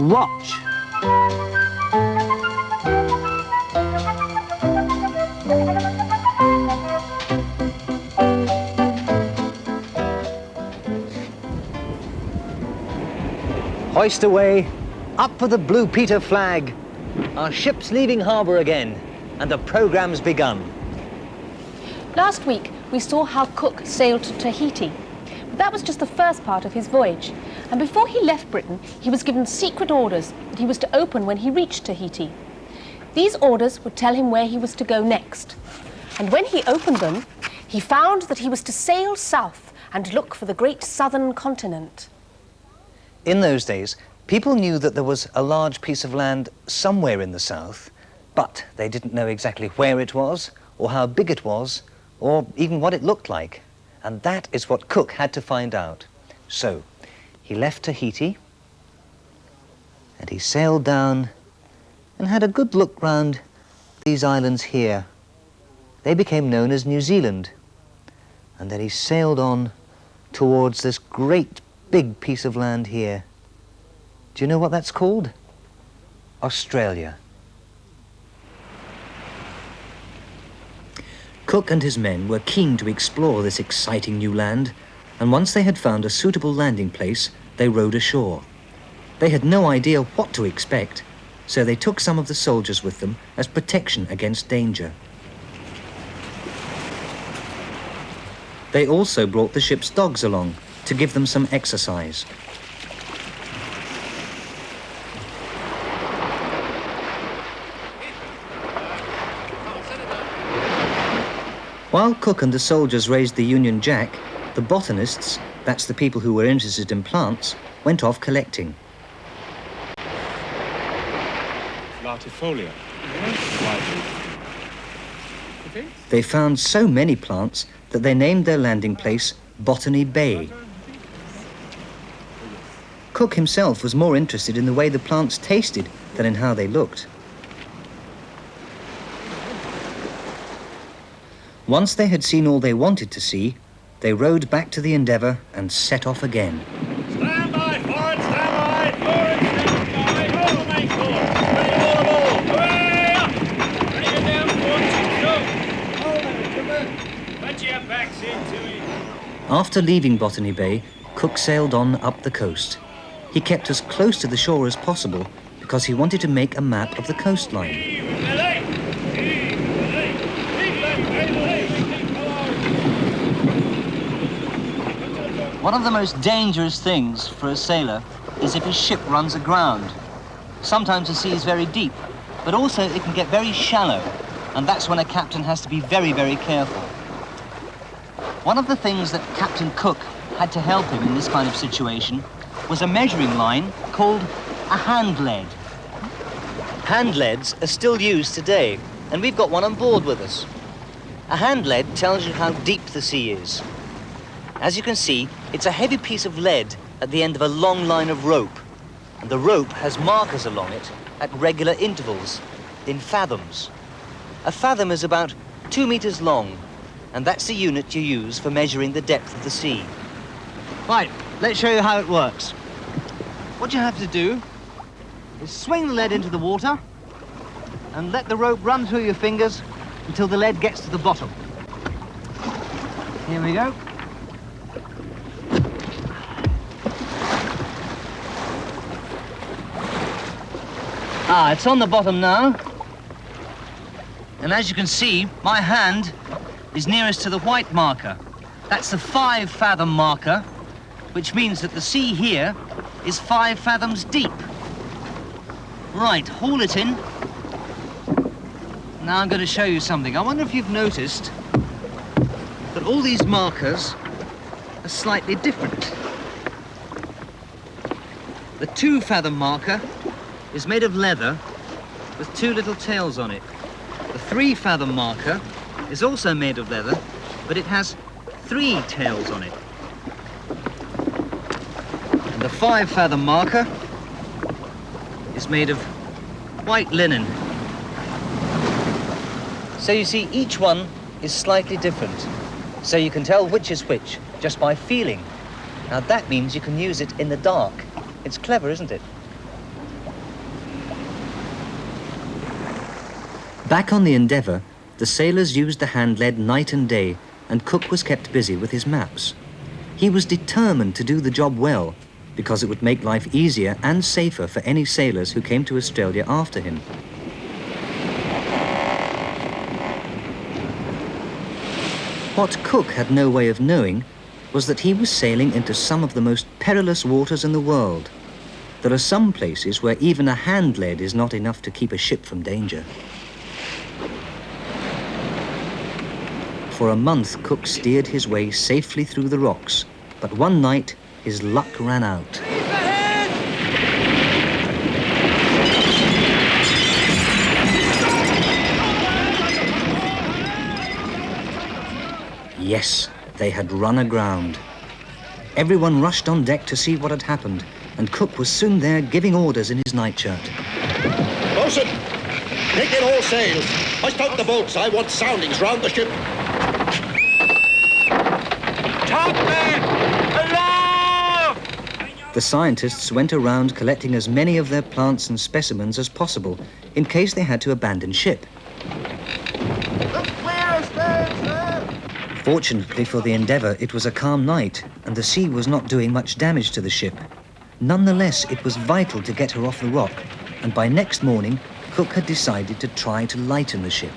watch. Hoist away, up for the Blue Peter flag. Our ship's leaving harbour again, and the programme's begun. Last week, we saw how Cook sailed to Tahiti. But that was just the first part of his voyage. And before he left Britain, he was given secret orders that he was to open when he reached Tahiti. These orders would tell him where he was to go next. And when he opened them, he found that he was to sail south and look for the great southern continent. In those days, people knew that there was a large piece of land somewhere in the south, but they didn't know exactly where it was, or how big it was, or even what it looked like. And that is what Cook had to find out. So, he left Tahiti, and he sailed down and had a good look round these islands here. They became known as New Zealand. And then he sailed on towards this great big piece of land here. Do you know what that's called? Australia. Cook and his men were keen to explore this exciting new land, and once they had found a suitable landing place, they rowed ashore. They had no idea what to expect, so they took some of the soldiers with them as protection against danger. They also brought the ship's dogs along to give them some exercise. While Cook and the soldiers raised the Union Jack, the botanists, that's the people who were interested in plants, went off collecting. Latifolia. They found so many plants that they named their landing place Botany Bay. Cook himself was more interested in the way the plants tasted than in how they looked. Once they had seen all they wanted to see, they rowed back to the Endeavour and set off again. Stand by, forward, stand by, forward, stand by, all make course, ready all aboard, hooray up! Bring it down, forward, go! Put your backs into it. After leaving Botany Bay, Cook sailed on up the coast. He kept as close to the shore as possible because he wanted to make a map of the coastline. One of the most dangerous things for a sailor is if his ship runs aground. Sometimes the sea is very deep, but also it can get very shallow, and that's when a captain has to be very, very careful. One of the things that Captain Cook had to help him in this kind of situation was a measuring line called a hand lead. Hand leads are still used today, and we've got one on board with us. A hand lead tells you how deep the sea is. As you can see, it's a heavy piece of lead at the end of a long line of rope, and the rope has markers along it at regular intervals, in fathoms. A fathom is about 2 meters long, and that's the unit you use for measuring the depth of the sea. Right, let's show you how it works. What you have to do is swing the lead into the water and let the rope run through your fingers until the lead gets to the bottom. Here we go. It's on the bottom now. And as you can see, my hand is nearest to the white marker. That's the 5 fathom marker, which means that the sea here is 5 fathoms deep. Right, haul it in. Now I'm going to show you something. I wonder if you've noticed that all these markers are slightly different. The 2 fathom marker is made of leather with 2 little tails on it. The 3 fathom marker is also made of leather, but it has 3 tails on it. And the 5 fathom marker is made of white linen. So you see, each one is slightly different. So you can tell which is which just by feeling. Now that means you can use it in the dark. It's clever, isn't it? Back on the Endeavour, the sailors used the hand lead night and day, and Cook was kept busy with his maps. He was determined to do the job well, because it would make life easier and safer for any sailors who came to Australia after him. What Cook had no way of knowing was that he was sailing into some of the most perilous waters in the world. There are some places where even a hand lead is not enough to keep a ship from danger. For a month, Cook steered his way safely through the rocks, but one night his luck ran out. Yes, they had run aground. Everyone rushed on deck to see what had happened, and Cook was soon there giving orders in his nightshirt. Bosun, take in all sails. Hoist out the boats. I want soundings round the ship. Topman! Aloft! The scientists went around collecting as many of their plants and specimens as possible in case they had to abandon ship. Fortunately for the Endeavour, it was a calm night and the sea was not doing much damage to the ship. Nonetheless, it was vital to get her off the rock, and by next morning, Cook had decided to try to lighten the ship.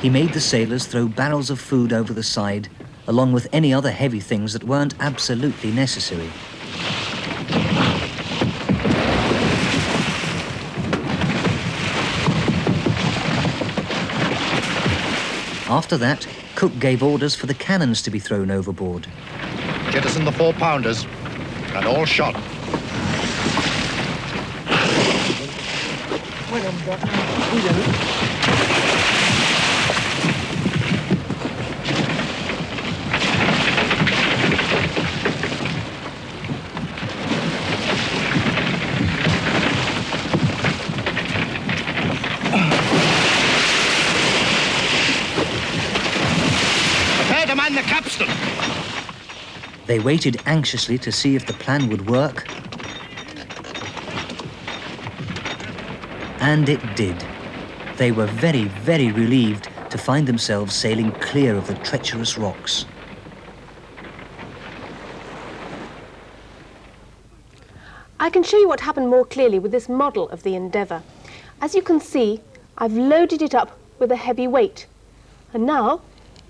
He made the sailors throw barrels of food over the side, along with any other heavy things that weren't absolutely necessary. After that, Cook gave orders for the cannons to be thrown overboard. Jettison the 4-pounders, and all shot. Prepare to man the capstan. They waited anxiously to see if the plan would work. And it did. They were very, very relieved to find themselves sailing clear of the treacherous rocks. I can show you what happened more clearly with this model of the Endeavour. As you can see, I've loaded it up with a heavy weight. And now,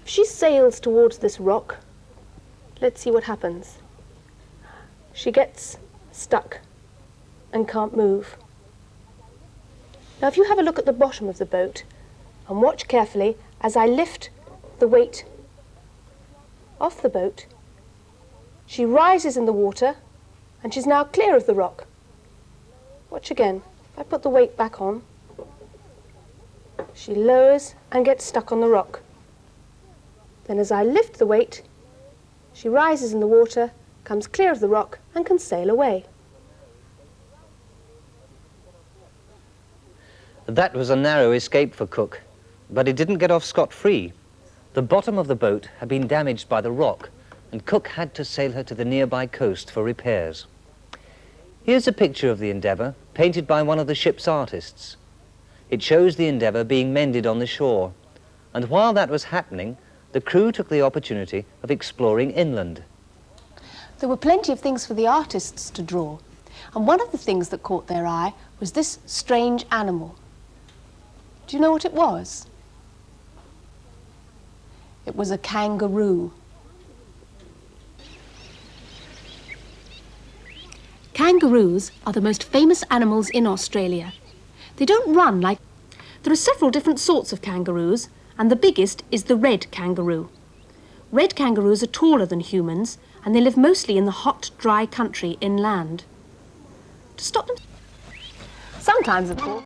if she sails towards this rock, let's see what happens. She gets stuck and can't move. Now, if you have a look at the bottom of the boat and watch carefully as I lift the weight off the boat, she rises in the water and she's now clear of the rock. Watch again. If I put the weight back on, she lowers and gets stuck on the rock. Then as I lift the weight, she rises in the water, comes clear of the rock and can sail away. That was a narrow escape for Cook, but he didn't get off scot-free. The bottom of the boat had been damaged by the rock, and Cook had to sail her to the nearby coast for repairs. Here's a picture of the Endeavour, painted by one of the ship's artists. It shows the Endeavour being mended on the shore, and while that was happening, the crew took the opportunity of exploring inland. There were plenty of things for the artists to draw, and one of the things that caught their eye was this strange animal. Do you know what it was? It was a kangaroo. Kangaroos are the most famous animals in Australia. They don't run like... There are several different sorts of kangaroos, and the biggest is the red kangaroo. Red kangaroos are taller than humans, and they live mostly in the hot, dry country inland. To stop them... Sometimes, of course...